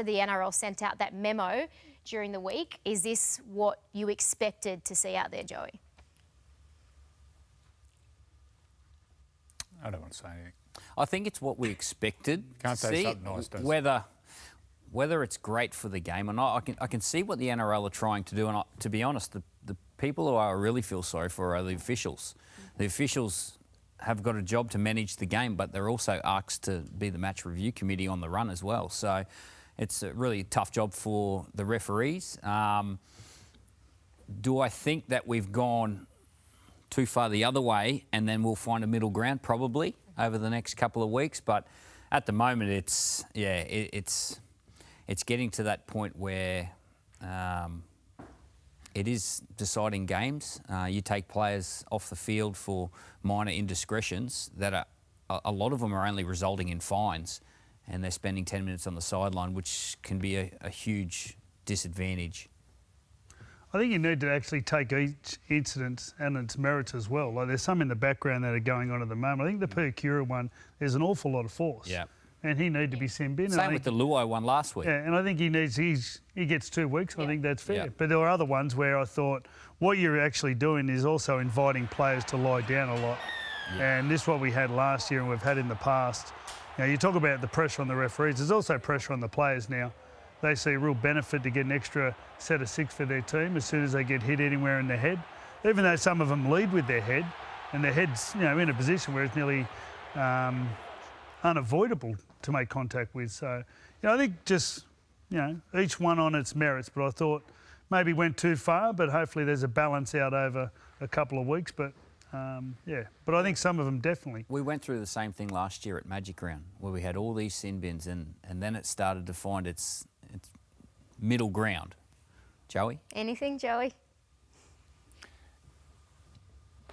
after the NRL sent out that memo during the week, is this what you expected to see out there, Joey? I don't want to say anything. I think it's what we expected. Can't to say see. something nice, does it? Whether it's great for the game or not, I can see what the NRL are trying to do. And to be honest, the people who I really feel sorry for are the officials. The officials have got a job to manage the game, but they're also asked to be the match review committee on the run as well. So it's a really tough job for the referees. Do I think that we've gone too far the other way and then we'll find a middle ground? Probably over the next couple of weeks. But at the moment, it's getting to that point where it is deciding games. You take players off the field for minor indiscretions that are, a lot of them are only resulting in fines, and they're spending 10 minutes on the sideline, which can be a huge disadvantage. I think you need to actually take each incident and its merits as well. Like, there's some in the background that are going on at the moment. I think the Percura one, there's an awful lot of force. Yeah. And he needed to be sent in. Same with the Luai one last week. Yeah, and I think he gets 2 weeks. Yeah. I think that's fair. Yeah. But there were other ones where I thought what you're actually doing is also inviting players to lie down a lot. Yeah. And this is what we had last year and we've had in the past. You know, you talk about the pressure on the referees. There's also pressure on the players now. They see a real benefit to get an extra set of 6 for their team as soon as they get hit anywhere in the head. Even though some of them lead with their head, and their head's, you know, in a position where it's nearly unavoidable to make contact with. So, you know, I think just, you know, each one on its merits. But I thought maybe went too far, but hopefully there's a balance out over a couple of weeks. But, yeah, but I think some of them definitely. We went through the same thing last year at Magic Round, where we had all these sin bins, and then it started to find its middle ground. Joey? Anything, Joey?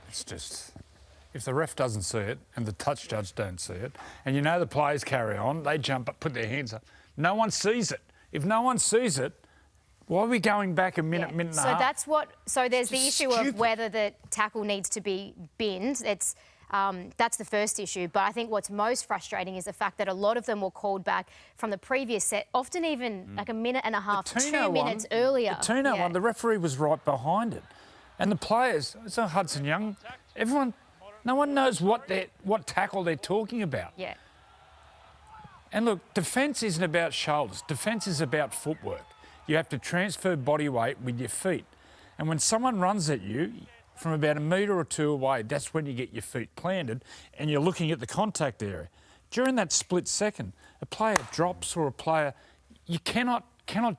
It's just, if the ref doesn't see it and the touch judge don't see it, and you know the players carry on, they jump up, put their hands up. No one sees it. If no one sees it, why are we going back a minute, minute and a half? That's what. So there's the issue stupid. of whether the tackle needs to be binned. It's that's the first issue. But I think what's most frustrating is the fact that a lot of them were called back from the previous set, often even like a minute and a half, 2 minutes earlier. The Tino one, the referee was right behind it. And the players, it's not Hudson Young, everyone, no one knows what tackle they're talking about. Yeah. And look, defence isn't about shoulders. Defence is about footwork. You have to transfer body weight with your feet. And when someone runs at you from about a metre or 2 away, that's when you get your feet planted and you're looking at the contact area. During that split second, a player drops or a player, you cannot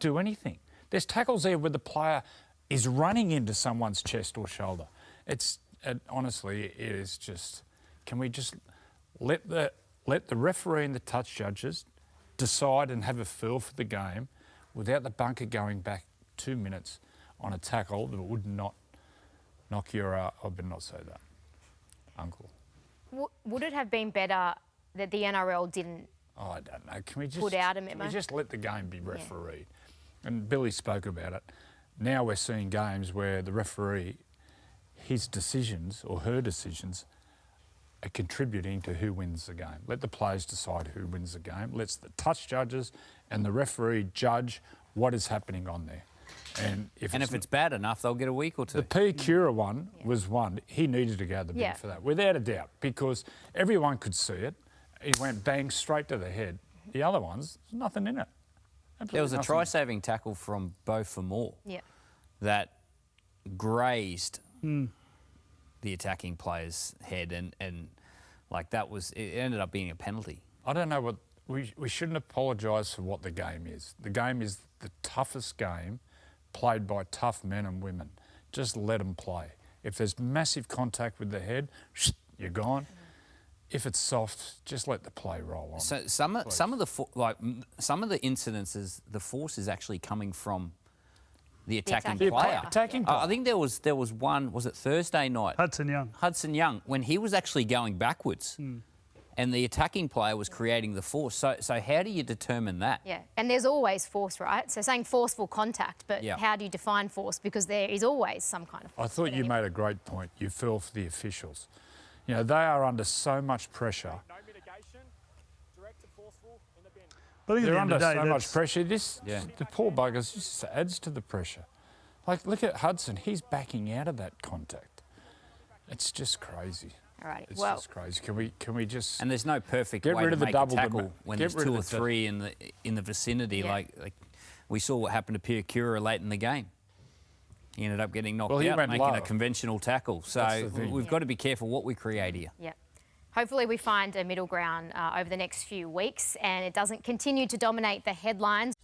do anything. There's tackles there where the player is running into someone's chest or shoulder. Honestly, it is just, can we just let the referee and the touch judges decide and have a feel for the game without the bunker going back 2 minutes on a tackle that would not knock your, I better not say that, uncle. Would it have been better that the NRL didn't Oh, I don't know. Can we just put out a memo? Can we just let the game be refereed? Yeah. And Billy spoke about it. Now we're seeing games where the referee, his decisions or her decisions are contributing to who wins the game. Let the players decide who wins the game. Let the touch judges and the referee judge what is happening on there. And if it's bad enough, they'll get a week or two. The P. Cura one was one. He needed to go to the bin for that, without a doubt, because everyone could see it. He went bang straight to the head. The other ones, there's nothing in it. Absolutely there was a nothing. try-saving tackle from Beau Fermor that grazed the attacking player's head, and like that was, it ended up being a penalty. I don't know what, we shouldn't apologise for what the game is. The game is the toughest game played by tough men and women. Just let them play. If there's massive contact with the head, you're gone. If it's soft, just let the play roll on. So some of the incidences, the force is actually coming from the attacking player. I think there was one. Was it Thursday night? Hudson Young, when he was actually going backwards, and the attacking player was creating the force. So how do you determine that? Yeah, and there's always force, right? So saying forceful contact, but how do you define force? Because there is always some kind of force. I thought you made a great point. You feel for the officials. You know, they are under so much pressure. No mitigation, direct and forceful in the bin. But I think at They're the end under of the day, so that's- much pressure. The poor buggers just adds to the pressure. Like, look at Hudson. He's backing out of that contact. It's just crazy. All right. It's Well, just crazy. Can we just... And there's no perfect Get way rid to of the make double a tackle dema- when get there's rid two of or the- three in the vicinity. Yeah. Like we saw what happened to Piakura late in the game. He ended up getting knocked Well, he out, went making low. a conventional tackle. That's So the thing. we've got to be careful what we create here. yeah. Hopefully we find a middle ground over the next few weeks and it doesn't continue to dominate the headlines.